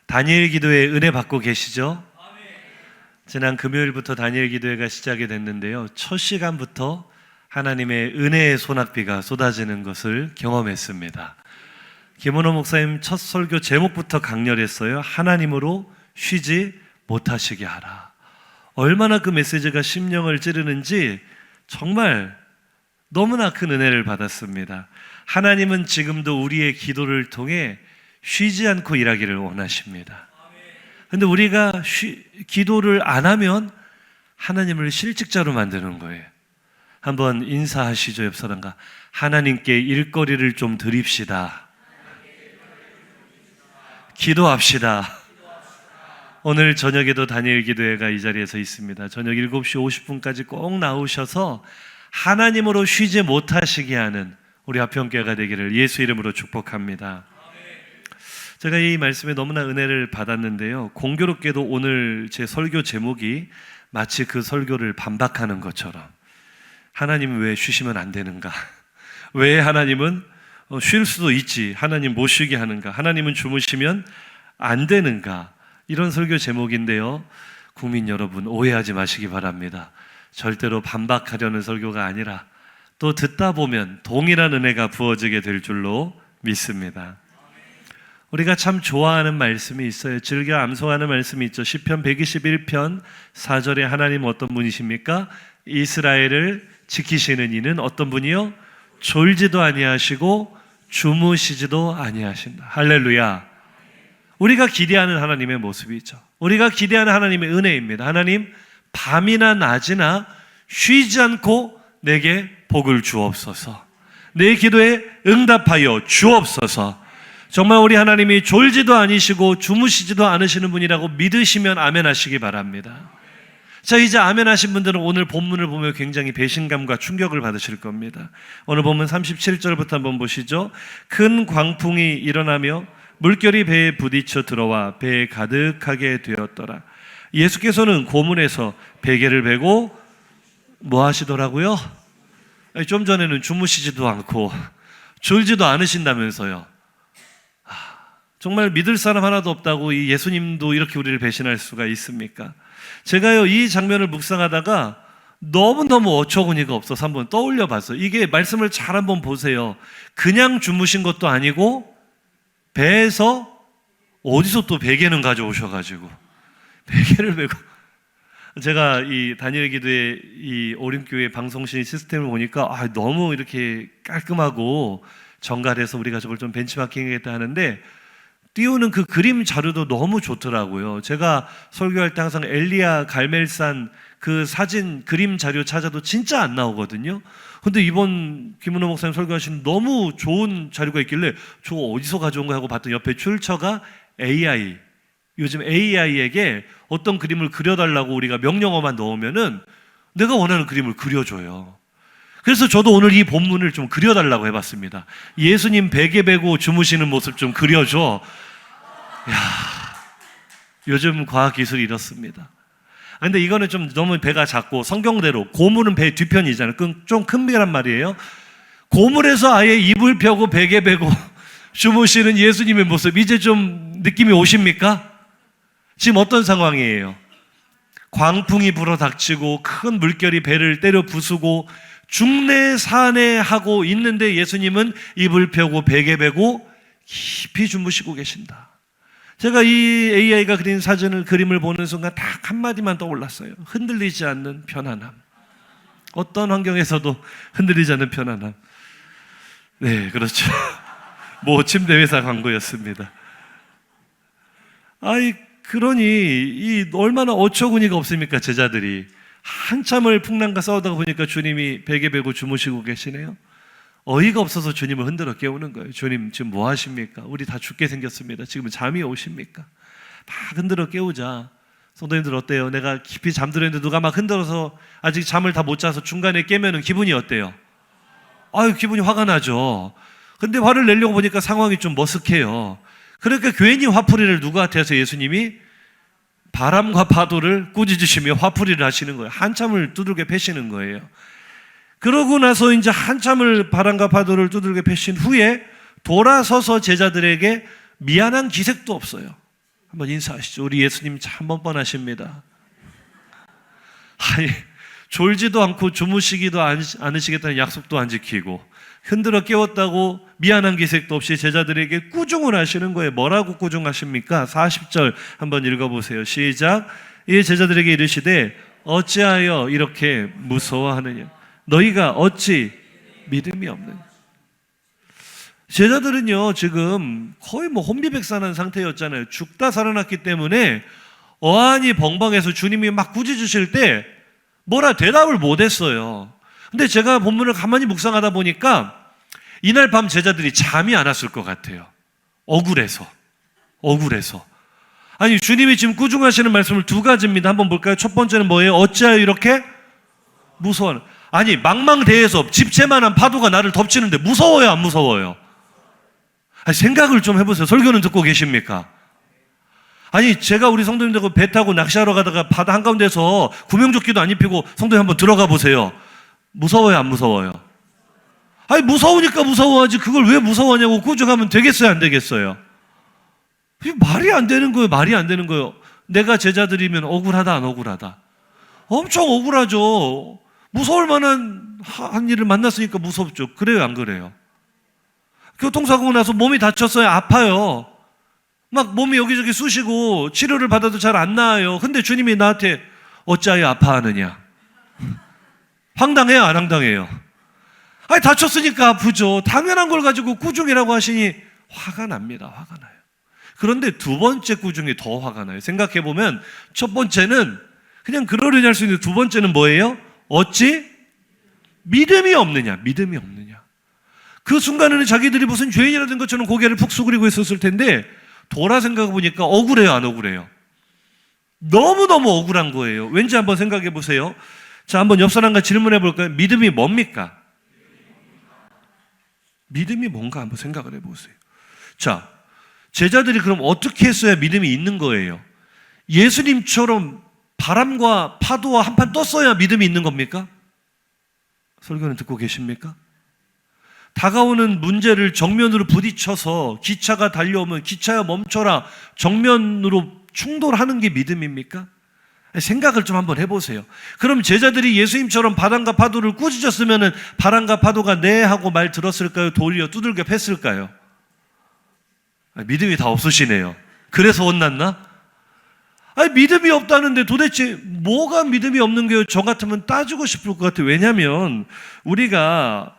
다니엘 기도회 은혜 받고 계시죠? 지난 금요일부터 다니엘 기도회가 시작이 됐는데요, 첫 시간부터 하나님의 은혜의 소낙비가 쏟아지는 것을 경험했습니다. 김은호 목사님 첫 설교 제목부터 강렬했어요. 하나님으로 쉬지 못하시게 하라. 얼마나 그 메시지가 심령을 찌르는지 정말 너무나 큰 은혜를 받았습니다. 하나님은 지금도 우리의 기도를 통해 쉬지 않고 일하기를 원하십니다. 그런데 우리가 기도를 안 하면 하나님을 실직자로 만드는 거예요. 한번 인사하시죠, 옆 사람과. 하나님께 일거리를 좀 드립시다. 기도합시다. 오늘 저녁에도 다니엘 기도회가 이 자리에서 있습니다. 저녁 7시 50분까지 꼭 나오셔서 하나님으로 쉬지 못하시게 하는 우리 화평교회가 되기를 예수 이름으로 축복합니다. 제가 이 말씀에 너무나 은혜를 받았는데요, 공교롭게도 오늘 제 설교 제목이 마치 그 설교를 반박하는 것처럼, 하나님은 왜 쉬시면 안 되는가? 왜 하나님은 쉴 수도 있지, 하나님 못 쉬게 하는가? 하나님은 주무시면 안 되는가? 이런 설교 제목인데요, 국민 여러분 오해하지 마시기 바랍니다. 절대로 반박하려는 설교가 아니라 또 듣다 보면 동일한 은혜가 부어지게 될 줄로 믿습니다. 우리가 참 좋아하는 말씀이 있어요. 즐겨 암송하는 말씀이 있죠. 시편 121편 4절에 하나님 어떤 분이십니까? 이스라엘을 지키시는 이는 어떤 분이요? 졸지도 아니하시고 주무시지도 아니하신다. 할렐루야. 우리가 기대하는 하나님의 모습이죠. 우리가 기대하는 하나님의 은혜입니다. 하나님, 밤이나 낮이나 쉬지 않고 내게 복을 주옵소서. 내 기도에 응답하여 주옵소서. 정말 우리 하나님이 졸지도 아니시고 주무시지도 않으시는 분이라고 믿으시면 아멘 하시기 바랍니다. 자, 이제 아멘 하신 분들은 오늘 본문을 보면 굉장히 배신감과 충격을 받으실 겁니다. 오늘 본문 37절부터 한번 보시죠. 큰 광풍이 일어나며 물결이 배에 부딪혀 들어와 배에 가득하게 되었더라. 예수께서는 고문에서 베개를 베고 뭐 하시더라고요? 좀 전에는 주무시지도 않고 졸지도 않으신다면서요. 정말 믿을 사람 하나도 없다고 이 예수님도 이렇게 우리를 배신할 수가 있습니까? 제가요, 이 장면을 묵상하다가 너무너무 어처구니가 없어서 한번 떠올려 봤어요. 이게 말씀을 잘 한번 보세요. 그냥 주무신 것도 아니고 배에서 어디서 또 베개는 가져오셔가지고 베개를 베고. 제가 이 다니엘 기도회 이 오림교회 방송실 시스템을 보니까 너무 이렇게 깔끔하고 정갈해서 우리가 저걸 좀 벤치마킹하겠다 하는데, 띄우는 그 그림 자료도 너무 좋더라고요. 제가 설교할 때 항상 엘리야 갈멜산 그 사진 그림 자료 찾아도 진짜 안 나오거든요. 근데 이번 김은호 목사님 설교하신 너무 좋은 자료가 있길래 저거 어디서 가져온 거야 하고 봤더니 옆에 출처가 AI. 요즘 AI에게 어떤 그림을 그려달라고 우리가 명령어만 넣으면은 내가 원하는 그림을 그려줘요. 그래서 저도 오늘 이 본문을 좀 그려달라고 해봤습니다. 예수님 베개 베고 주무시는 모습 좀 그려줘. 요즘 과학기술이 이렇습니다. 근데 이거는 좀 너무 배가 작고, 성경대로 고물은 배 뒤편이잖아요. 좀 큰 배란 말이에요. 고물에서 아예 이불 펴고 베개 베고 주무시는 예수님의 모습, 이제 좀 느낌이 오십니까? 지금 어떤 상황이에요? 광풍이 불어닥치고 큰 물결이 배를 때려 부수고 중내산해하고 있는데 예수님은 이불 펴고 베개 베고 깊이 주무시고 계신다. 제가 이 AI가 그린 그림을 보는 순간 딱 한마디만 떠올랐어요. 흔들리지 않는 편안함. 어떤 환경에서도 흔들리지 않는 편안함. 네, 그렇죠. 뭐 침대 회사 광고였습니다. 그러니 이 얼마나 어처구니가 없습니까, 제자들이. 한참을 풍랑과 싸우다가 보니까 주님이 베개 베고 주무시고 계시네요. 어이가 없어서 주님을 흔들어 깨우는 거예요. 주님 지금 뭐 하십니까? 우리 다 죽게 생겼습니다. 지금 잠이 오십니까? 막 흔들어 깨우자. 성도님들 어때요? 내가 깊이 잠들었는데 누가 막 흔들어서 아직 잠을 다 못 자서 중간에 깨면은 기분이 어때요? 기분이 화가 나죠. 근데 화를 내려고 보니까 상황이 좀 머쓱해요. 그러니까 괜히 화풀이를 누구한테 해서 예수님이 바람과 파도를 꾸짖으시며 화풀이를 하시는 거예요. 한참을 두들겨 패시는 거예요. 그러고 나서 이제 한참을 바람과 파도를 두들겨 패신 후에 돌아서서 제자들에게 미안한 기색도 없어요. 한번 인사하시죠. 우리 예수님 참 뻔뻔하십니다. 아니, 졸지도 않고 주무시기도 않으시겠다는 약속도 안 지키고 흔들어 깨웠다고 미안한 기색도 없이 제자들에게 꾸중을 하시는 거예요. 뭐라고 꾸중하십니까? 40절 한번 읽어보세요. 시작. 이 제자들에게 이르시되 어찌하여 이렇게 무서워하느냐? 너희가 어찌 믿음이 없느냐? 제자들은요 지금 거의 혼비백산한 상태였잖아요. 죽다 살아났기 때문에 어안이 벙벙해서 주님이 막 꾸짖으실 때 뭐라 대답을 못했어요. 근데 제가 본문을 가만히 묵상하다 보니까 이날 밤 제자들이 잠이 안 왔을 것 같아요. 억울해서. 아니, 주님이 지금 꾸중하시는 말씀을 두 가지입니다. 한번 볼까요? 첫 번째는 뭐예요? 어찌하여 이렇게 무서워하는? 아니, 망망대해에서 집채만한 파도가 나를 덮치는데 무서워요, 안 무서워요? 아니, 생각을 좀 해보세요. 설교는 듣고 계십니까? 아니, 제가 우리 성도님들하고 배 타고 낚시하러 가다가 바다 한가운데서 구명조끼도 안 입히고 성도님 한번 들어가 보세요. 무서워요, 안 무서워요? 아니, 무서우니까 무서워하지 그걸 왜 무서워하냐고 꾸중하면 되겠어요, 안 되겠어요? 말이 안 되는 거예요. 내가 제자들이면 억울하다, 안 억울하다? 엄청 억울하죠. 무서울 만한 한 일을 만났으니까 무섭죠. 그래요, 안 그래요? 교통사고가 나서 몸이 다쳤어요, 아파요. 막 몸이 여기저기 쑤시고 치료를 받아도 잘 안 나아요. 근데 주님이 나한테 어찌하여 아파하느냐? 황당해요, 안 황당해요? 아니, 다쳤으니까 아프죠. 당연한 걸 가지고 꾸중이라고 하시니 화가 납니다. 화가 나요. 그런데 두 번째 꾸중이 더 화가 나요. 생각해보면 첫 번째는 그냥 그러려니 할 수 있는데 두 번째는 뭐예요? 어찌 믿음이 없느냐? 그 순간에는 자기들이 무슨 죄인이라는 것처럼 고개를 푹 숙이고 있었을 텐데 돌아 생각해보니까 억울해요, 안 억울해요? 너무너무 억울한 거예요. 왠지 한번 생각해 보세요. 자, 한번 옆 사람과 질문해 볼까요? 믿음이 뭡니까? 믿음이 뭔가 한번 생각을 해 보세요. 자, 제자들이 그럼 어떻게 했어야 믿음이 있는 거예요? 예수님처럼 바람과 파도와 한판 떴어야 믿음이 있는 겁니까? 설교는 듣고 계십니까? 다가오는 문제를 정면으로 부딪혀서 기차가 달려오면 기차야 멈춰라 정면으로 충돌하는 게 믿음입니까? 생각을 좀 한번 해보세요. 그럼 제자들이 예수님처럼 바람과 파도를 꾸짖었으면 바람과 파도가 네 하고 말 들었을까요? 도리어 두들겨 팼을까요? 믿음이 다 없으시네요. 그래서 혼났나? 아니, 믿음이 없다는데 도대체 뭐가 믿음이 없는 거예요? 저 같으면 따지고 싶을 것 같아요. 왜냐하면 우리가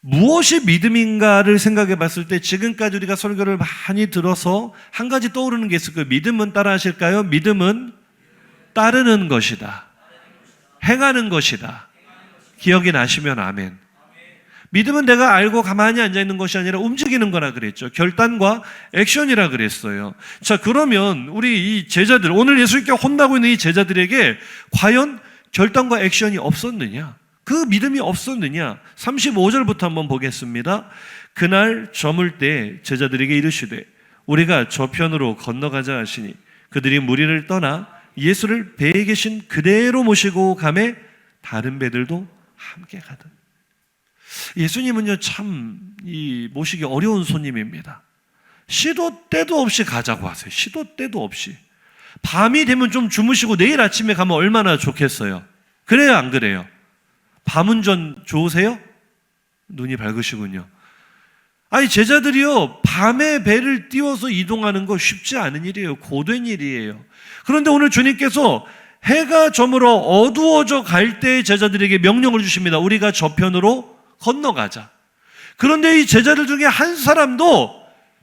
무엇이 믿음인가를 생각해 봤을 때 지금까지 우리가 설교를 많이 들어서 한 가지 떠오르는 게 있을 거예요. 믿음은 따라 하실까요? 믿음은 따르는 것이다. 행하는 것이다. 기억이 나시면 아멘. 믿음은 내가 알고 가만히 앉아있는 것이 아니라 움직이는 거라 그랬죠. 결단과 액션이라 그랬어요. 자, 그러면 우리 이 제자들, 오늘 예수님께 혼나고 있는 이 제자들에게 과연 결단과 액션이 없었느냐? 그 믿음이 없었느냐? 35절부터 한번 보겠습니다. 그날 저물 때 제자들에게 이르시되 우리가 저편으로 건너가자 하시니 그들이 무리를 떠나 예수를 배에 계신 그대로 모시고 가매 다른 배들도 함께 가던. 예수님은요 참 이 모시기 어려운 손님입니다. 시도 때도 없이 가자고 하세요. 시도 때도 없이. 밤이 되면 좀 주무시고 내일 아침에 가면 얼마나 좋겠어요. 그래요, 안 그래요? 밤운전 좋으세요? 눈이 밝으시군요. 아니, 제자들이요 밤에 배를 띄워서 이동하는 거 쉽지 않은 일이에요. 고된 일이에요. 그런데 오늘 주님께서 해가 저물어 어두워져 갈 때 제자들에게 명령을 주십니다. 우리가 저편으로 건너가자. 그런데 이 제자들 중에 한 사람도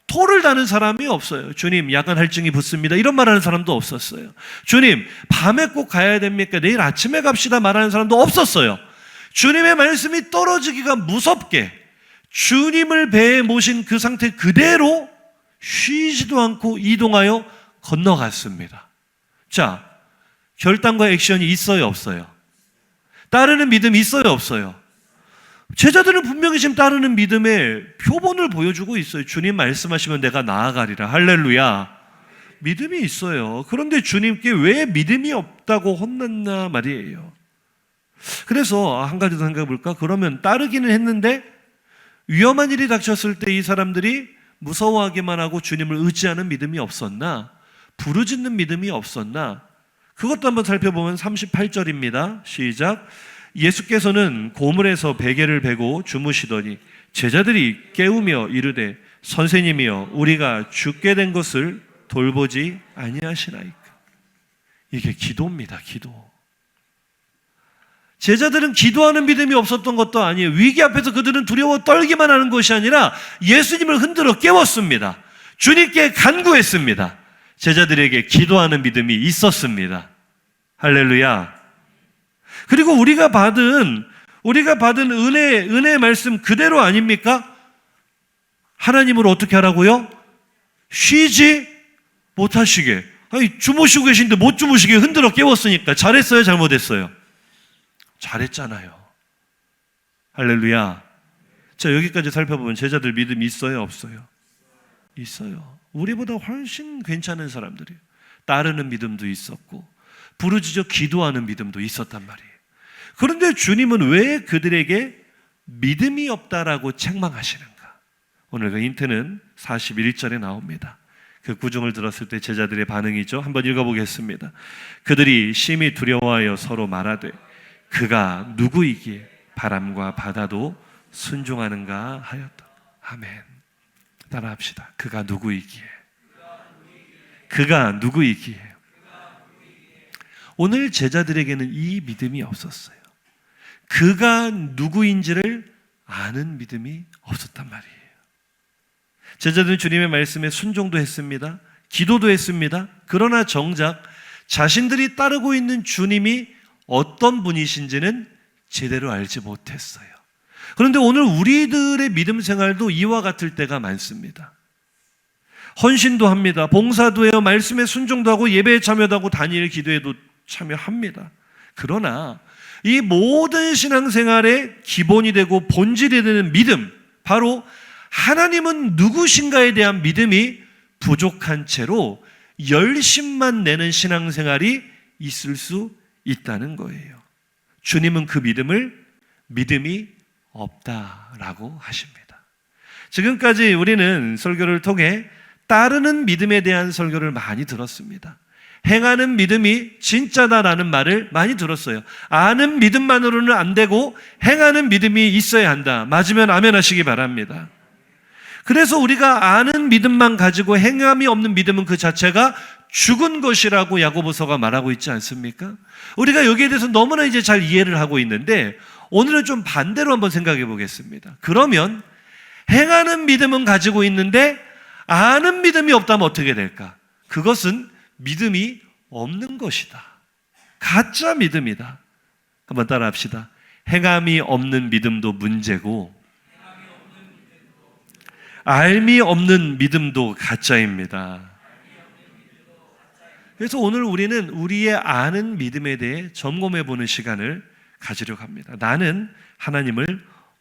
토를 다는 사람이 없어요. 주님, 약간 할증이 붙습니다. 이런 말하는 사람도 없었어요. 주님, 밤에 꼭 가야 됩니까? 내일 아침에 갑시다 말하는 사람도 없었어요. 주님의 말씀이 떨어지기가 무섭게 주님을 배에 모신 그 상태 그대로 쉬지도 않고 이동하여 건너갔습니다. 자, 결단과 액션이 있어요, 없어요? 따르는 믿음이 있어요, 없어요? 제자들은 분명히 지금 따르는 믿음의 표본을 보여주고 있어요. 주님 말씀하시면 내가 나아가리라. 할렐루야. 믿음이 있어요. 그런데 주님께 왜 믿음이 없다고 혼났나 말이에요. 그래서 한 가지 더 생각해 볼까? 그러면 따르기는 했는데 위험한 일이 닥쳤을 때 이 사람들이 무서워하기만 하고 주님을 의지하는 믿음이 없었나? 부르짖는 믿음이 없었나? 그것도 한번 살펴보면 38절입니다. 시작. 예수께서는 고물에서 베개를 베고 주무시더니 제자들이 깨우며 이르되 선생님이여 우리가 죽게 된 것을 돌보지 아니하시나이까. 이게 기도입니다. 기도. 제자들은 기도하는 믿음이 없었던 것도 아니에요. 위기 앞에서 그들은 두려워 떨기만 하는 것이 아니라 예수님을 흔들어 깨웠습니다. 주님께 간구했습니다. 제자들에게 기도하는 믿음이 있었습니다. 할렐루야. 그리고 우리가 받은 은혜의 말씀 그대로 아닙니까? 하나님을 어떻게 하라고요? 쉬지 못하시게. 아니, 주무시고 계신데 못 주무시게 흔들어 깨웠으니까 잘했어요? 잘못했어요? 잘했잖아요. 할렐루야. 자, 여기까지 살펴보면 제자들 믿음이 있어요? 없어요? 있어요. 우리보다 훨씬 괜찮은 사람들이에요. 따르는 믿음도 있었고 부르짖어 기도하는 믿음도 있었단 말이에요. 그런데 주님은 왜 그들에게 믿음이 없다라고 책망하시는가? 오늘 그 힌트는 41절에 나옵니다. 그 구절을 들었을 때 제자들의 반응이죠. 한번 읽어보겠습니다. 그들이 심히 두려워하여 서로 말하되 그가 누구이기에 바람과 바다도 순종하는가 하였다. 아멘. 따라합시다. 그가 누구이기에. 그가 누구이기에. 오늘 제자들에게는 이 믿음이 없었어요. 그가 누구인지를 아는 믿음이 없었단 말이에요. 제자들은 주님의 말씀에 순종도 했습니다. 기도도 했습니다. 그러나 정작 자신들이 따르고 있는 주님이 어떤 분이신지는 제대로 알지 못했어요. 그런데 오늘 우리들의 믿음 생활도 이와 같을 때가 많습니다. 헌신도 합니다. 봉사도 해요. 말씀에 순종도 하고 예배에 참여도 하고 다니엘 기도에도 참여합니다. 그러나 이 모든 신앙생활의 기본이 되고 본질이 되는 믿음, 바로 하나님은 누구신가에 대한 믿음이 부족한 채로 열심만 내는 신앙생활이 있을 수 있다는 거예요. 주님은 그 믿음이 없다라고 하십니다. 지금까지 우리는 설교를 통해 따르는 믿음에 대한 설교를 많이 들었습니다. 행하는 믿음이 진짜다라는 말을 많이 들었어요. 아는 믿음만으로는 안 되고 행하는 믿음이 있어야 한다. 맞으면 아멘 하시기 바랍니다. 그래서 우리가 아는 믿음만 가지고 행함이 없는 믿음은 그 자체가 죽은 것이라고 야고보서가 말하고 있지 않습니까? 우리가 여기에 대해서 너무나 이제 잘 이해를 하고 있는데 오늘은 좀 반대로 한번 생각해 보겠습니다. 그러면 행하는 믿음은 가지고 있는데 아는 믿음이 없다면 어떻게 될까? 그것은 믿음이 없는 것이다. 가짜 믿음이다. 한번 따라 합시다. 행함이 없는 믿음도 문제고 알미 없는 믿음도 가짜입니다. 그래서 오늘 우리는 우리의 아는 믿음에 대해 점검해 보는 시간을 가지려고 합니다. 나는 하나님을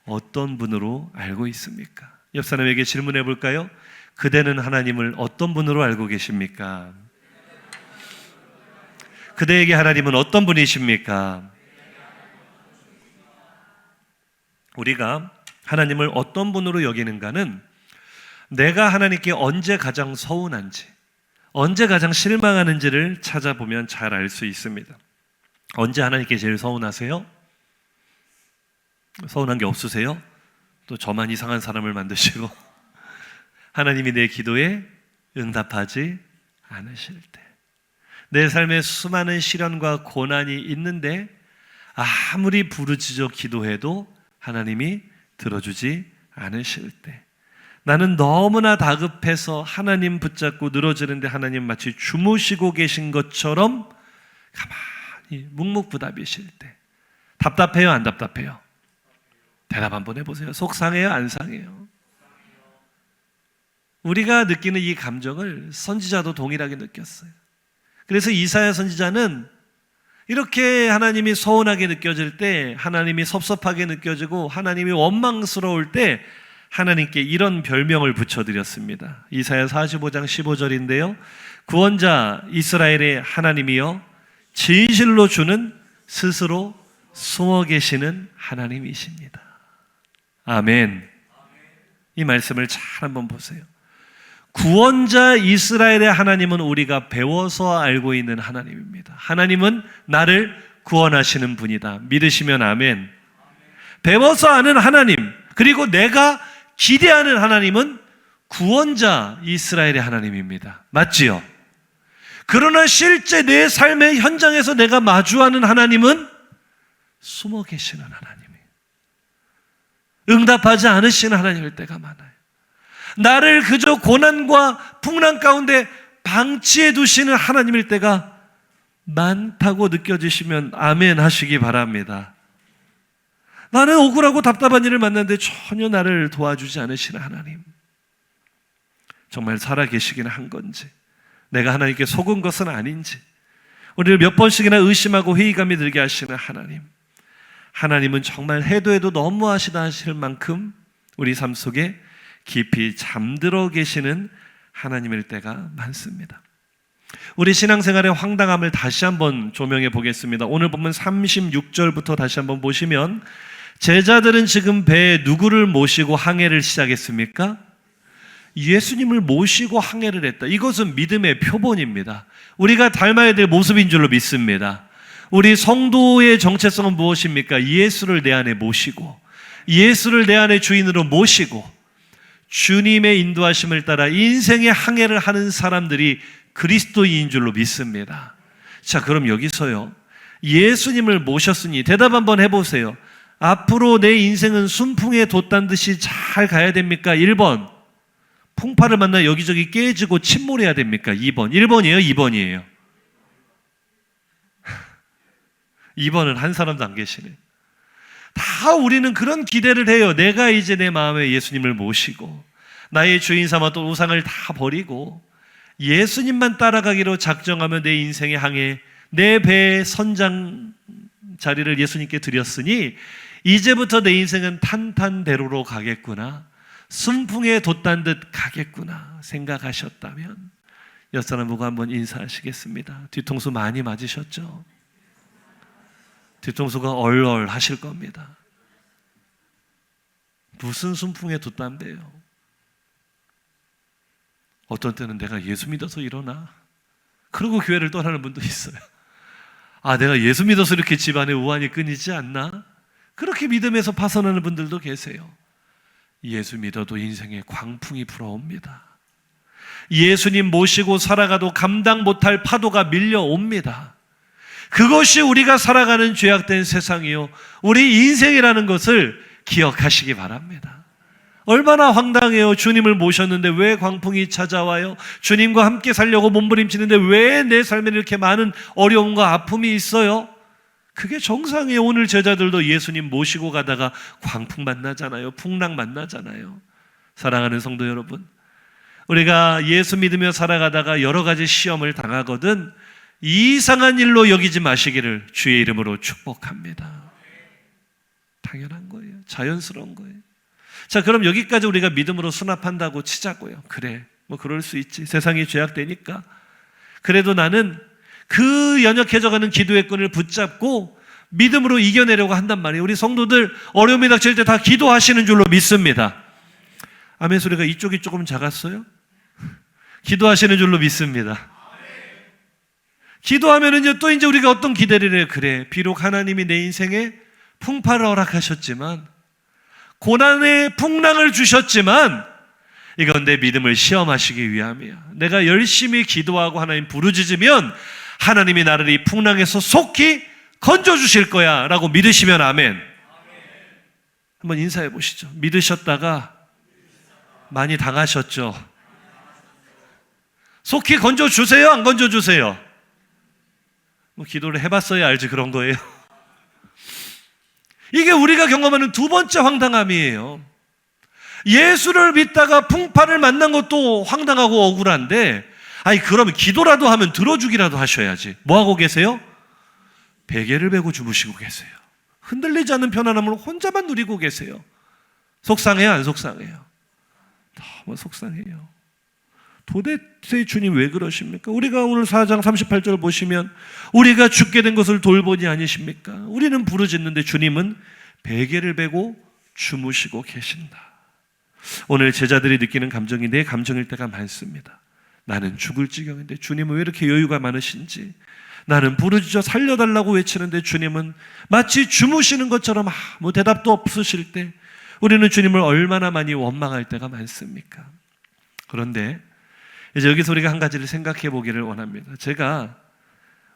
어떤 분으로 알고 있습니까? 옆 사람에게 질문해 볼까요? 그대는 하나님을 어떤 분으로 알고 계십니까? 그대에게 하나님은 어떤 분이십니까? 우리가 하나님을 어떤 분으로 여기는가는 내가 하나님께 언제 가장 서운한지, 언제 가장 실망하는지를 찾아보면 잘 알 수 있습니다. 언제 하나님께 제일 서운하세요? 서운한 게 없으세요? 또 저만 이상한 사람을 만드시고 하나님이 내 기도에 응답하지 않으실 때, 내 삶에 수많은 시련과 고난이 있는데 아무리 부르짖어 기도해도 하나님이 들어주지 않으실 때, 나는 너무나 다급해서 하나님 붙잡고 늘어지는데 하나님 마치 주무시고 계신 것처럼 가만히 묵묵부답이실 때, 답답해요? 안 답답해요? 대답 한번 해보세요. 속 상해요? 안 상해요? 우리가 느끼는 이 감정을 선지자도 동일하게 느꼈어요. 그래서 이사야 선지자는 이렇게 하나님이 서운하게 느껴질 때, 하나님이 섭섭하게 느껴지고 하나님이 원망스러울 때 하나님께 이런 별명을 붙여드렸습니다. 이사야 45장 15절인데요. 구원자 이스라엘의 하나님이여 진실로 주는 스스로 숨어 계시는 하나님이십니다. 아멘. 이 말씀을 잘 한번 보세요. 구원자 이스라엘의 하나님은 우리가 배워서 알고 있는 하나님입니다. 하나님은 나를 구원하시는 분이다. 믿으시면 아멘. 배워서 아는 하나님, 그리고 내가 기대하는 하나님은 구원자 이스라엘의 하나님입니다. 맞지요? 그러나 실제 내 삶의 현장에서 내가 마주하는 하나님은 숨어 계시는 하나님이에요. 응답하지 않으시는 하나님일 때가 많아요. 나를 그저 고난과 풍랑 가운데 방치해 두시는 하나님일 때가 많다고 느껴지시면 아멘 하시기 바랍니다. 나는 억울하고 답답한 일을 만났는데 전혀 나를 도와주지 않으시는 하나님, 정말 살아계시기는 한 건지, 내가 하나님께 속은 것은 아닌지, 우리를 몇 번씩이나 의심하고 회의감이 들게 하시는 하나님, 하나님은 정말 해도 너무하시다 하실 만큼 우리 삶 속에 깊이 잠들어 계시는 하나님일 때가 많습니다. 우리 신앙생활의 황당함을 다시 한번 조명해 보겠습니다. 오늘 보면 36절부터 다시 한번 보시면, 제자들은 지금 배에 누구를 모시고 항해를 시작했습니까? 예수님을 모시고 항해를 했다. 이것은 믿음의 표본입니다. 우리가 닮아야 될 모습인 줄로 믿습니다. 우리 성도의 정체성은 무엇입니까? 예수를 내 안에 모시고, 예수를 내 안에 주인으로 모시고, 주님의 인도하심을 따라 인생의 항해를 하는 사람들이 그리스도인인 줄로 믿습니다. 자, 그럼 여기서요, 예수님을 모셨으니 대답 한번 해보세요. 앞으로 내 인생은 순풍에 돛단 듯이 잘 가야 됩니까? 1번, 풍파를 만나 여기저기 깨지고 침몰해야 됩니까? 2번. 1번이에요? 2번이에요? 2번은 한 사람도 안 계시네. 다 우리는 그런 기대를 해요. 내가 이제 내 마음에 예수님을 모시고 나의 주인 삼아 또 우상을 다 버리고 예수님만 따라가기로 작정하면 내 인생의 항해, 내 배의 선장 자리를 예수님께 드렸으니 이제부터 내 인생은 탄탄대로로 가겠구나, 순풍에 돛단 듯 가겠구나 생각하셨다면 옆사람 보고 한번 인사하시겠습니다. 뒤통수 많이 맞으셨죠? 뒤통수가 얼얼 하실 겁니다. 무슨 순풍에 돛단데요? 어떤 때는 내가 예수 믿어서 이러나? 그러고 교회를 떠나는 분도 있어요. 아, 내가 예수 믿어서 이렇게 집안에 우환이 끊이지 않나? 그렇게 믿음에서 파선하는 분들도 계세요. 예수 믿어도 인생에 광풍이 불어옵니다. 예수님 모시고 살아가도 감당 못할 파도가 밀려옵니다. 그것이 우리가 살아가는 죄악된 세상이요, 우리 인생이라는 것을 기억하시기 바랍니다. 얼마나 황당해요. 주님을 모셨는데 왜 광풍이 찾아와요? 주님과 함께 살려고 몸부림치는데 왜 내 삶에 이렇게 많은 어려움과 아픔이 있어요? 그게 정상이에요. 오늘 제자들도 예수님 모시고 가다가 광풍 만나잖아요. 풍랑 만나잖아요. 사랑하는 성도 여러분, 우리가 예수 믿으며 살아가다가 여러 가지 시험을 당하거든 이상한 일로 여기지 마시기를 주의 이름으로 축복합니다. 당연한 거예요. 자연스러운 거예요. 자, 그럼 여기까지 우리가 믿음으로 수납한다고 치자고요. 그래, 뭐 그럴 수 있지. 세상이 죄악되니까. 그래도 나는 그 연약해져가는 기도의 끈을 붙잡고 믿음으로 이겨내려고 한단 말이에요. 우리 성도들 어려움이 닥칠 때 다 기도하시는 줄로 믿습니다. 아멘 소리가 이쪽이 조금 작았어요? 기도하시는 줄로 믿습니다. 기도하면은요, 또 이제 우리가 어떤 기대를 해요. 그래, 비록 하나님이 내 인생에 풍파를 허락하셨지만, 고난의 풍랑을 주셨지만, 이건 내 믿음을 시험하시기 위함이야. 내가 열심히 기도하고 하나님 부르짖으면 하나님이 나를 이 풍랑에서 속히 건져주실 거야 라고 믿으시면 아멘. 한번 인사해 보시죠. 믿으셨다가 많이 당하셨죠? 속히 건져주세요? 안 건져주세요? 뭐 기도를 해봤어야 알지 그런 거예요. 이게 우리가 경험하는 두 번째 황당함이에요. 예수를 믿다가 풍파를 만난 것도 황당하고 억울한데, 아니 그러면 기도라도 하면 들어주기라도 하셔야지. 뭐하고 계세요? 베개를 베고 주무시고 계세요. 흔들리지 않는 편안함을 혼자만 누리고 계세요. 속상해요? 안 속상해요? 너무 속상해요. 도대체 주님 왜 그러십니까? 우리가 오늘 4장 38절 보시면 우리가 죽게 된 것을 돌보니 아니십니까? 우리는 부르짖는데 주님은 베개를 베고 주무시고 계신다. 오늘 제자들이 느끼는 감정이 내 감정일 때가 많습니다. 나는 죽을 지경인데 주님은 왜 이렇게 여유가 많으신지, 나는 부르짖어 살려달라고 외치는데 주님은 마치 주무시는 것처럼 아무 대답도 없으실 때 우리는 주님을 얼마나 많이 원망할 때가 많습니까? 그런데 이제 여기서 우리가 한 가지를 생각해 보기를 원합니다. 제가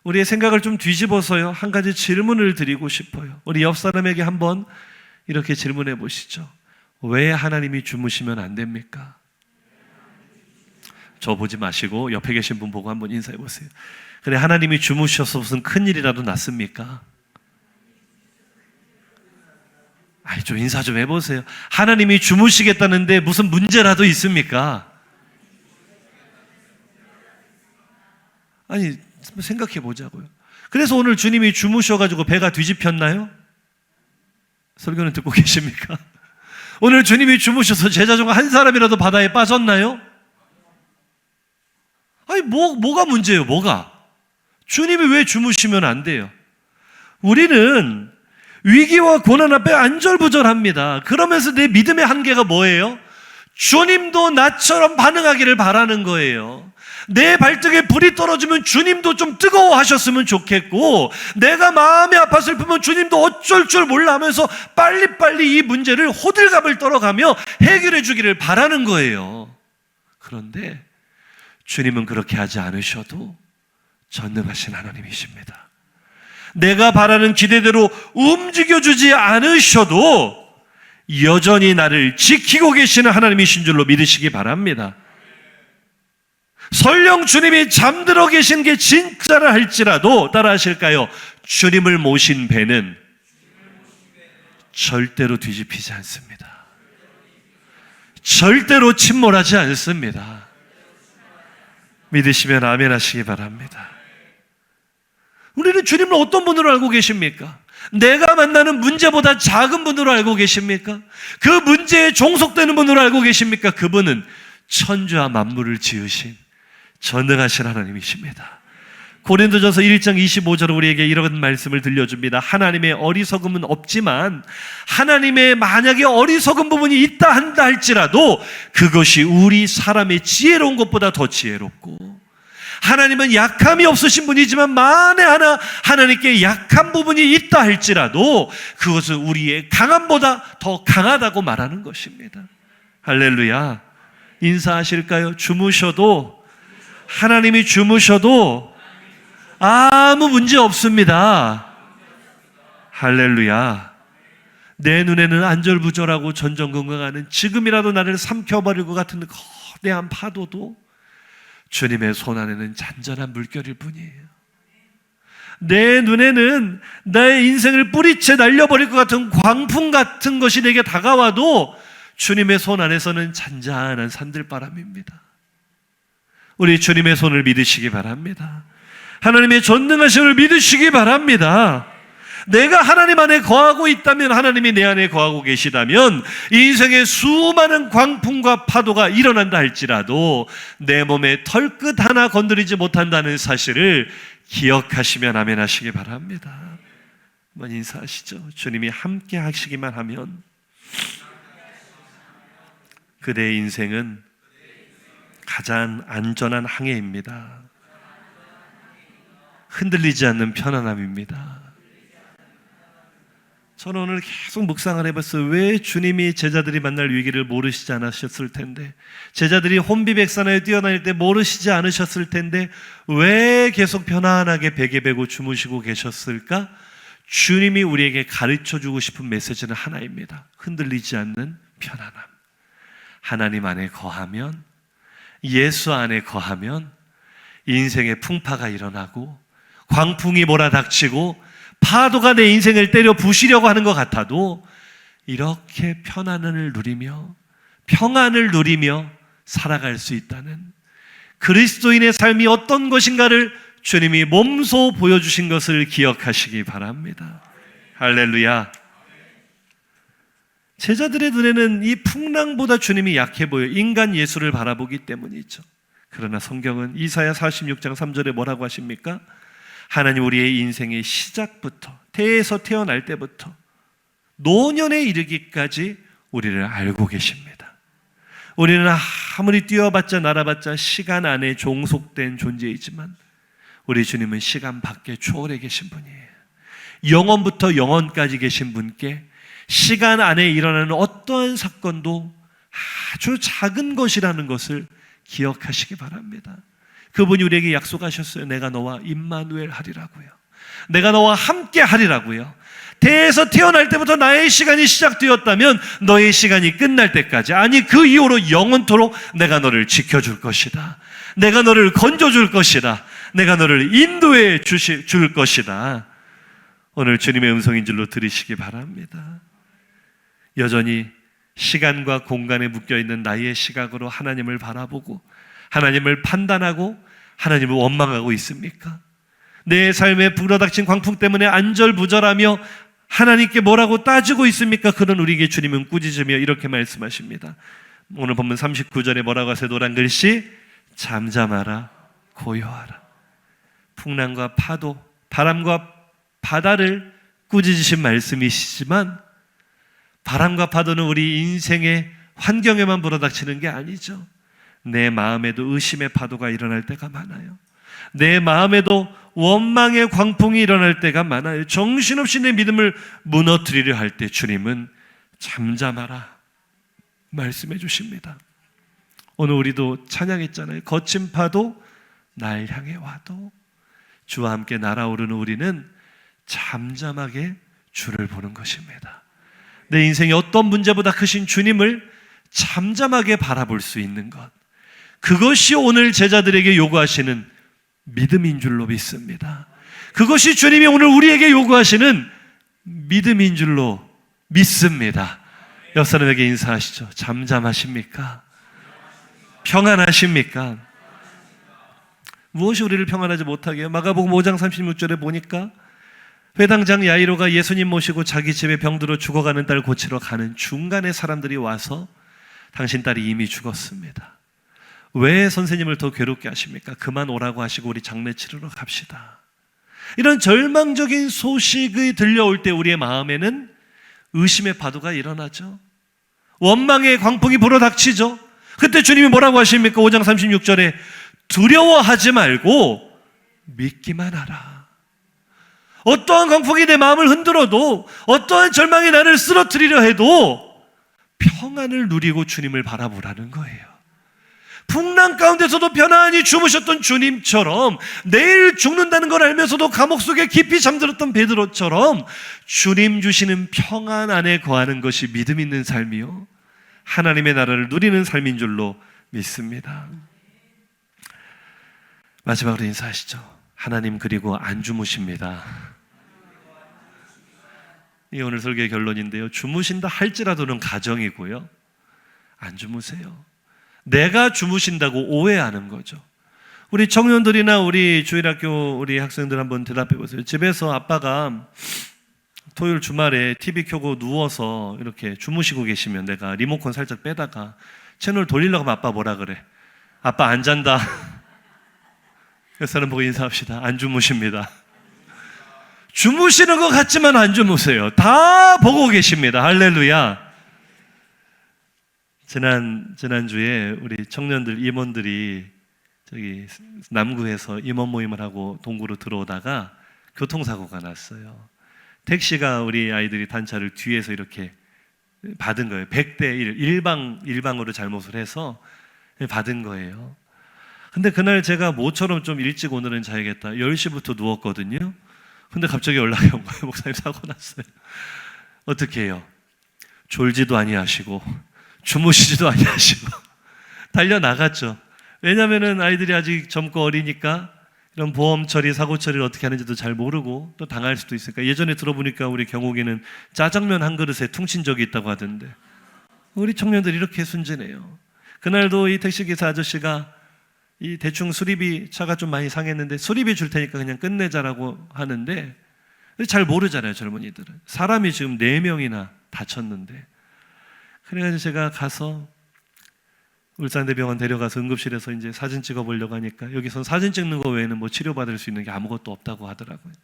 우리의 생각을 좀 뒤집어서요, 한 가지 질문을 드리고 싶어요. 우리 옆 사람에게 한번 이렇게 질문해 보시죠. 왜 하나님이 주무시면 안 됩니까? 저 보지 마시고 옆에 계신 분 보고 한번 인사해 보세요. 그래, 하나님이 주무셔서 무슨 큰일이라도 났습니까? 아이, 좀 인사 좀 해보세요. 하나님이 주무시겠다는데 무슨 문제라도 있습니까? 아니, 생각해 보자고요. 그래서 오늘 주님이 주무셔가지고 배가 뒤집혔나요? 설교는 듣고 계십니까? 오늘 주님이 주무셔서 제자 중 한 사람이라도 바다에 빠졌나요? 아니, 뭐가 문제예요, 뭐가? 주님이 왜 주무시면 안 돼요? 우리는 위기와 고난 앞에 안절부절합니다. 그러면서 내 믿음의 한계가 뭐예요? 주님도 나처럼 반응하기를 바라는 거예요. 내 발등에 불이 떨어지면 주님도 좀 뜨거워하셨으면 좋겠고, 내가 마음이 아파 슬프면 주님도 어쩔 줄 몰라 하면서 빨리빨리 이 문제를 호들갑을 떨어가며 해결해 주기를 바라는 거예요. 그런데 주님은 그렇게 하지 않으셔도 전능하신 하나님이십니다. 내가 바라는 기대대로 움직여주지 않으셔도 여전히 나를 지키고 계시는 하나님이신 줄로 믿으시기 바랍니다. 설령 주님이 잠들어 계신 게 진짜라 할지라도 따라 하실까요? 주님을 모신 배는 절대로 뒤집히지 않습니다. 절대로 침몰하지 않습니다. 믿으시면 아멘 하시기 바랍니다. 우리는 주님을 어떤 분으로 알고 계십니까? 내가 만나는 문제보다 작은 분으로 알고 계십니까? 그 문제에 종속되는 분으로 알고 계십니까? 그분은 천지와 만물을 지으신 전능하신 하나님이십니다. 고린도전서 1장 25절 우리에게 이런 말씀을 들려줍니다. 하나님의 어리석음은 없지만 하나님의 만약에 어리석은 부분이 있다 한다 할지라도 그것이 우리 사람의 지혜로운 것보다 더 지혜롭고, 하나님은 약함이 없으신 분이지만 만에 하나 하나님께 약한 부분이 있다 할지라도 그것은 우리의 강함보다 더 강하다고 말하는 것입니다. 할렐루야. 인사하실까요? 주무셔도, 하나님이 주무셔도 아무 문제 없습니다. 할렐루야. 내 눈에는 안절부절하고 전전긍긍하는 지금이라도 나를 삼켜버릴 것 같은 거대한 파도도 주님의 손 안에는 잔잔한 물결일 뿐이에요. 내 눈에는 나의 인생을 뿌리채 날려버릴 것 같은 광풍 같은 것이 내게 다가와도 주님의 손 안에서는 잔잔한 산들바람입니다. 우리 주님의 손을 믿으시기 바랍니다. 하나님의 전능하심을 믿으시기 바랍니다. 내가 하나님 안에 거하고 있다면, 하나님이 내 안에 거하고 계시다면 인생의 수많은 광풍과 파도가 일어난다 할지라도 내 몸에 털끝 하나 건드리지 못한다는 사실을 기억하시면 아멘 하시기 바랍니다. 한번 인사하시죠. 주님이 함께 하시기만 하면 그대의 인생은 가장 안전한 항해입니다. 흔들리지 않는 편안함입니다. 저는 오늘 계속 묵상을 해봤어요. 왜 주님이 제자들이 만날 위기를 모르시지 않으셨을 텐데, 제자들이 혼비백산하여 뛰어다닐 때 모르시지 않으셨을 텐데 왜 계속 편안하게 베개 베고 주무시고 계셨을까? 주님이 우리에게 가르쳐주고 싶은 메시지는 하나입니다. 흔들리지 않는 편안함. 하나님 안에 거하면, 예수 안에 거하면 인생의 풍파가 일어나고 광풍이 몰아닥치고 파도가 내 인생을 때려 부시려고 하는 것 같아도 이렇게 편안을 누리며 평안을 누리며 살아갈 수 있다는, 그리스도인의 삶이 어떤 것인가를 주님이 몸소 보여주신 것을 기억하시기 바랍니다. 할렐루야. 제자들의 눈에는 이 풍랑보다 주님이 약해 보여 인간 예수를 바라보기 때문이죠. 그러나 성경은 이사야 46장 3절에 뭐라고 하십니까? 하나님 우리의 인생의 시작부터, 태에서 태어날 때부터 노년에 이르기까지 우리를 알고 계십니다. 우리는 아무리 뛰어봤자 날아봤자 시간 안에 종속된 존재이지만 우리 주님은 시간 밖에 초월해 계신 분이에요. 영원부터 영원까지 계신 분께 시간 안에 일어나는 어떠한 사건도 아주 작은 것이라는 것을 기억하시기 바랍니다. 그분이 우리에게 약속하셨어요. 내가 너와 임마누엘 하리라고요. 내가 너와 함께 하리라고요. 태에서 태어날 때부터 나의 시간이 시작되었다면 너의 시간이 끝날 때까지, 아니 그 이후로 영원토록 내가 너를 지켜줄 것이다. 내가 너를 건져줄 것이다. 내가 너를 인도해 줄 것이다. 오늘 주님의 음성인 줄로 들으시기 바랍니다. 여전히 시간과 공간에 묶여있는 나의 시각으로 하나님을 바라보고 하나님을 판단하고 하나님을 원망하고 있습니까? 내 삶에 불어닥친 광풍 때문에 안절부절하며 하나님께 뭐라고 따지고 있습니까? 그런 우리에게 주님은 꾸짖으며 이렇게 말씀하십니다. 오늘 본문 39절에 뭐라고 하세요? 노란 글씨, 잠잠하라, 고요하라. 풍랑과 파도, 바람과 바다를 꾸짖으신 말씀이시지만 바람과 파도는 우리 인생의 환경에만 불어닥치는 게 아니죠. 내 마음에도 의심의 파도가 일어날 때가 많아요. 내 마음에도 원망의 광풍이 일어날 때가 많아요. 정신없이 내 믿음을 무너뜨리려 할 때 주님은 잠잠하라 말씀해 주십니다. 오늘 우리도 찬양했잖아요. 거친 파도 날 향해 와도 주와 함께 날아오르는 우리는 잠잠하게 주를 보는 것입니다. 내 인생의 어떤 문제보다 크신 주님을 잠잠하게 바라볼 수 있는 것, 그것이 오늘 제자들에게 요구하시는 믿음인 줄로 믿습니다. 그것이 주님이 오늘 우리에게 요구하시는 믿음인 줄로 믿습니다. 옆 사람에게 인사하시죠. 잠잠하십니까? 평안하십니까? 무엇이 우리를 평안하지 못하게 해요? 마가복음 5장 36절에 보니까 회당장 야이로가 예수님 모시고 자기 집에 병들어 죽어가는 딸 고치러 가는 중간에 사람들이 와서 당신 딸이 이미 죽었습니다. 왜 선생님을 더 괴롭게 하십니까? 그만 오라고 하시고 우리 장례 치르러 갑시다. 이런 절망적인 소식이 들려올 때 우리의 마음에는 의심의 파도가 일어나죠. 원망의 광풍이 불어닥치죠. 그때 주님이 뭐라고 하십니까? 5장 36절에 두려워하지 말고 믿기만 하라. 어떠한 광풍이 내 마음을 흔들어도, 어떠한 절망이 나를 쓰러뜨리려 해도 평안을 누리고 주님을 바라보라는 거예요. 풍랑 가운데서도 편안히 주무셨던 주님처럼, 내일 죽는다는 걸 알면서도 감옥 속에 깊이 잠들었던 베드로처럼 주님 주시는 평안 안에 거하는 것이 믿음 있는 삶이요, 하나님의 나라를 누리는 삶인 줄로 믿습니다. 마지막으로 인사하시죠. 하나님 그리고 안 주무십니다. 이 오늘 설교의 결론인데요, 주무신다 할지라도는 가정이고요, 안 주무세요. 내가 주무신다고 오해하는 거죠. 우리 청년들이나 우리 주일학교 우리 학생들 한번 대답해 보세요. 집에서 아빠가 토요일 주말에 TV 켜고 누워서 이렇게 주무시고 계시면 내가 리모컨 살짝 빼다가 채널 돌리려고 하면 아빠 뭐라 그래? 아빠 안 잔다. 그 사람 보고 인사합시다. 안 주무십니다. 주무시는 것 같지만 안 주무세요. 다 보고 계십니다. 할렐루야. 지난주에 우리 청년들 임원들이 저기 남구에서 임원 모임을 하고 동구로 들어오다가 교통사고가 났어요. 택시가 우리 아이들이 단차를 뒤에서 이렇게 받은 거예요. 100대 1, 일방으로 잘못을 해서 받은 거예요. 근데 그날 제가 모처럼 좀 일찍 오늘은 자야겠다. 10시부터 누웠거든요. 근데 갑자기 연락이 온 거예요. 목사님 사고 났어요. 어떻게 해요? 졸지도 아니하시고 주무시지도 아니하시고 달려나갔죠. 왜냐하면 아이들이 아직 젊고 어리니까 이런 보험 처리, 사고 처리를 어떻게 하는지도 잘 모르고 또 당할 수도 있으니까. 예전에 들어보니까 우리 경욱이는 짜장면 한 그릇에 퉁친 적이 있다고 하던데, 우리 청년들이 이렇게 순진해요. 그날도 이 택시기사 아저씨가 이 대충 수리비, 차가 좀 많이 상했는데 수리비 줄 테니까 그냥 끝내자라고 하는데 잘 모르잖아요, 젊은이들은. 사람이 지금 4명이나 다쳤는데. 그래가지고 제가 가서 울산대병원 데려가서 응급실에서 이제 사진 찍어보려고 하니까 여기선 사진 찍는 거 외에는 뭐 치료받을 수 있는 게 아무것도 없다고 하더라고요.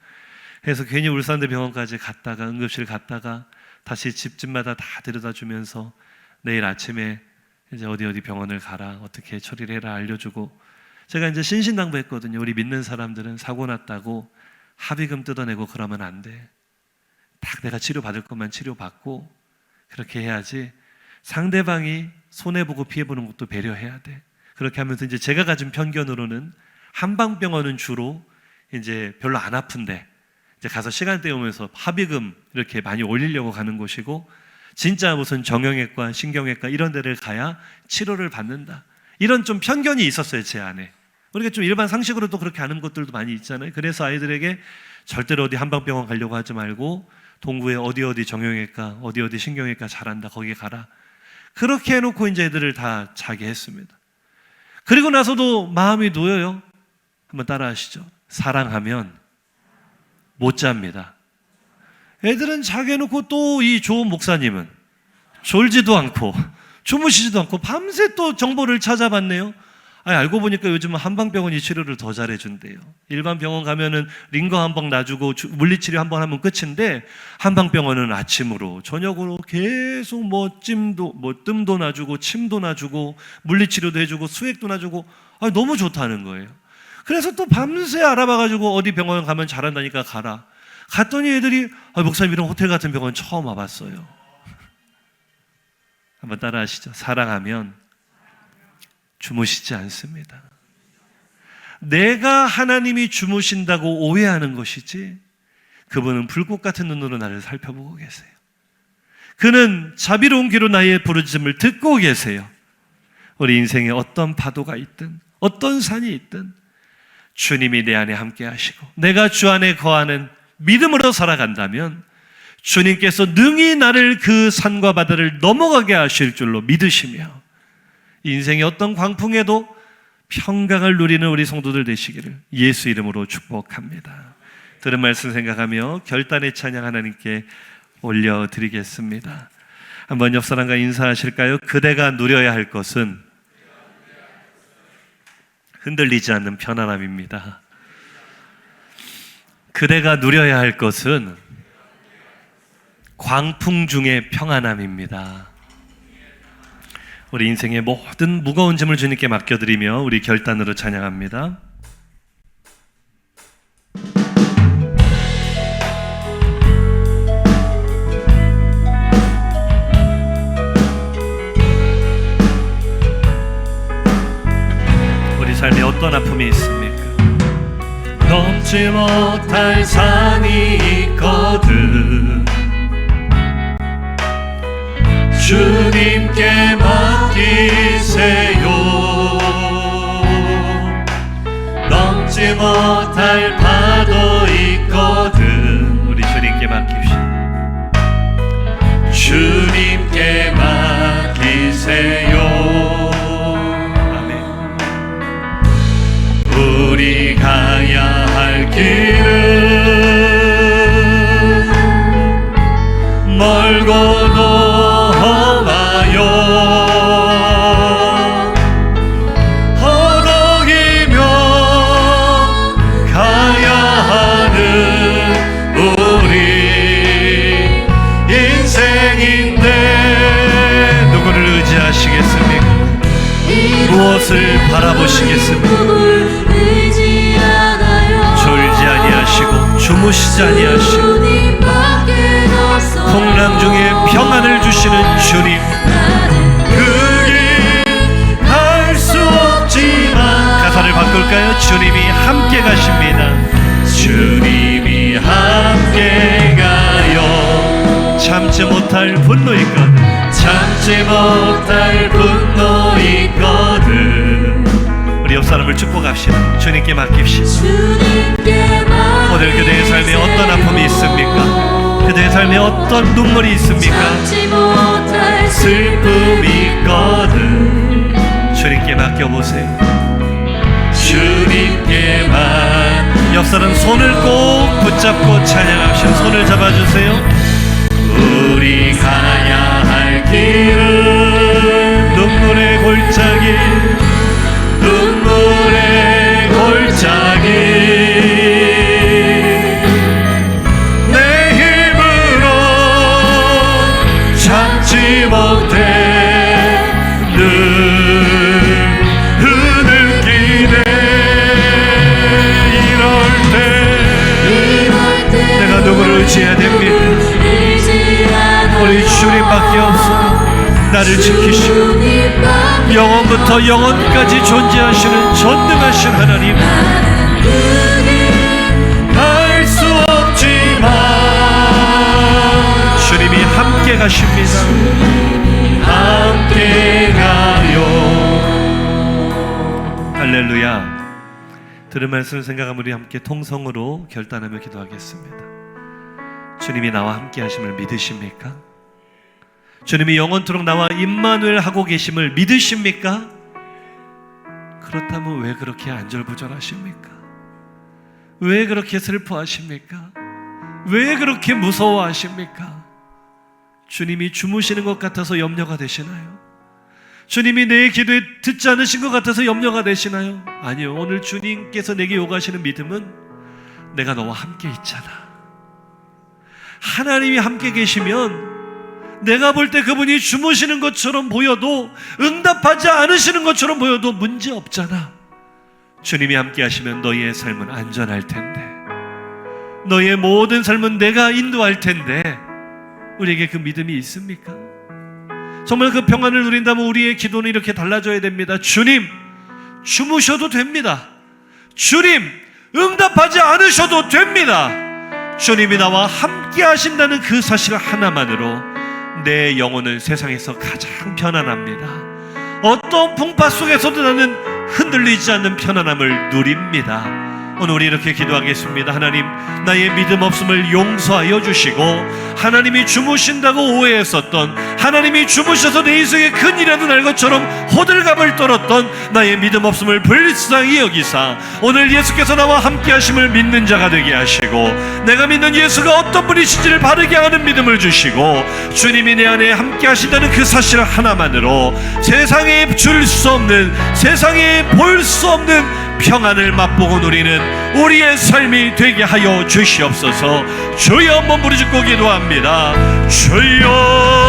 그래서 괜히 울산대병원까지 갔다가 응급실 갔다가 다시 집집마다 다 데려다 주면서 내일 아침에 이제 어디 병원을 가라, 어떻게 처리를 해라 알려주고, 제가 이제 신신당부했거든요. 우리 믿는 사람들은 사고 났다고 합의금 뜯어내고 그러면 안 돼. 딱 내가 치료받을 것만 치료받고 그렇게 해야지, 상대방이 손해보고 피해보는 것도 배려해야 돼. 그렇게 하면서 이제 제가 가진 편견으로는 한방병원은 주로 이제 별로 안 아픈데 이제 가서 시간 때우면서 합의금 이렇게 많이 올리려고 가는 곳이고, 진짜 무슨 정형외과, 신경외과 이런 데를 가야 치료를 받는다, 이런 좀 편견이 있었어요, 제 안에. 우리가 좀 일반 상식으로도 그렇게 아는 것들도 많이 있잖아요. 그래서 아이들에게 절대로 어디 한방병원 가려고 하지 말고 동구에 어디 정형외과, 어디 신경외과 잘한다, 거기 가라. 그렇게 해놓고 이제 애들을 다 자게 했습니다. 그리고 나서도 마음이 놓여요. 한번 따라하시죠. 사랑하면 못 잡니다. 애들은 자게 해놓고 또 이 조 목사님은 졸지도 않고 주무시지도 않고 밤새 또 정보를 찾아봤네요. 아니, 알고 보니까 요즘은 한방병원이 치료를 더 잘해준대요. 일반 병원 가면은 링거 한 방 놔주고 물리치료 한 번 하면 끝인데, 한방병원은 아침으로 저녁으로 계속 뜸도 놔주고 침도 놔주고 물리치료도 해주고 수액도 놔주고, 너무 좋다는 거예요. 그래서 또 밤새 알아봐가지고 어디 병원 가면 잘한다니까 가라. 갔더니 애들이 목사님 이런 호텔 같은 병원 처음 와봤어요. 한번 따라하시죠. 사랑하면 주무시지 않습니다. 내가 하나님이 주무신다고 오해하는 것이지, 그분은 불꽃 같은 눈으로 나를 살펴보고 계세요. 그는 자비로운 귀로 나의 부르짖음을 듣고 계세요. 우리 인생에 어떤 파도가 있든 어떤 산이 있든 주님이 내 안에 함께 하시고 내가 주 안에 거하는 믿음으로 살아간다면 주님께서 능히 나를 그 산과 바다를 넘어가게 하실 줄로 믿으시며 인생의 어떤 광풍에도 평강을 누리는 우리 성도들 되시기를 예수 이름으로 축복합니다. 들은 말씀 생각하며 결단의 찬양 하나님께 올려드리겠습니다. 한번 옆 사람과 인사하실까요? 그대가 누려야 할 것은 흔들리지 않는 편안함입니다. 그대가 누려야 할 것은 광풍 중의 평안함입니다. 우리 인생의 모든 무거운 짐을 주님께 맡겨드리며 우리 결단으로 찬양합니다. 우리 삶에 어떤 아픔이 있습니까? 넘지 못할 산이 있거든 주님께 맡기세요. 넘지 못할 파도 있거든 우리 주님께 맡깁시다. 주님께 맡기세요. 아멘. 우리 가야 할 길은 멀고도 허덕이며 가야 하는 우리 인생인데 누구를 의지하시겠습니까? 무엇을 바라보시겠습니까? 졸지 아니하시고 주무시지 아니하시고 풍랑 중에 평안을 주시는 주님, 그 길 갈 수 없지만 가사를 바꿀까요? 주님이 함께 가십니다. 주님이 함께 가요. 참지 못할 분노 있거든 참지 못할 분노 있거든 우리 옆 사람을 축복합시다. 주님께 맡깁시다. 오늘 그대의 삶에 어떤 아픔이 있습니까? 그대의 삶에 어떤 눈물이 있습니까? 슬픔이 있거든 주님께 맡겨보세요. 주님께만. 옆 사람 손을 꼭 붙잡고 찬양합시다. 손을 잡아주세요. 우리 가야 할 길은 눈물의 골짜기 눈물의 골짜기 못해 늘 흐느끼네. 이럴 때 내가 누구를 의지해야 됩니까? 우리 주님밖에 없어. 나를 지키시고 영원부터 영원까지 존재하시는 전능하신 하나님, 알 수 없지만 주님이 함께 가십니다. 함께 가요. 할렐루야. 들은 말씀을 생각하면 우리 함께 통성으로 결단하며 기도하겠습니다. 주님이 나와 함께 하심을 믿으십니까? 주님이 영원토록 나와 임마누엘 하고 계심을 믿으십니까? 그렇다면 왜 그렇게 안절부절하십니까? 왜 그렇게 슬퍼하십니까? 왜 그렇게 무서워하십니까? 주님이 주무시는 것 같아서 염려가 되시나요? 주님이 내 기도에 듣지 않으신 것 같아서 염려가 되시나요? 아니요. 오늘 주님께서 내게 요구하시는 믿음은 내가 너와 함께 있잖아. 하나님이 함께 계시면 내가 볼 때 그분이 주무시는 것처럼 보여도, 응답하지 않으시는 것처럼 보여도 문제 없잖아. 주님이 함께 하시면 너희의 삶은 안전할 텐데, 너희의 모든 삶은 내가 인도할 텐데, 우리에게 그 믿음이 있습니까? 정말 그 평안을 누린다면 우리의 기도는 이렇게 달라져야 됩니다. 주님, 주무셔도 됩니다. 주님, 응답하지 않으셔도 됩니다. 주님이 나와 함께 하신다는 그 사실 하나만으로 내 영혼은 세상에서 가장 편안합니다. 어떤 풍파 속에서도 나는 흔들리지 않는 편안함을 누립니다. 오늘 우리 이렇게 기도하겠습니다. 하나님, 나의 믿음 없음을 용서하여 주시고, 하나님이 주무신다고 오해했었던, 하나님이 주무셔서 내 인생에 큰일이라도 날 것처럼 호들갑을 떨었던 나의 믿음 없음을 불쌍히 여기사 오늘 예수께서 나와 함께 하심을 믿는 자가 되게 하시고, 내가 믿는 예수가 어떤 분이신지를 바르게 아는 믿음을 주시고, 주님이 내 안에 함께 하신다는 그 사실 하나만으로 세상에 줄 수 없는, 세상에 볼 수 없는 평안을 맛보고 누리는 우리의 삶이 되게 하여 주시옵소서. 주여, 한번 부르짖고 기도합니다. 주여.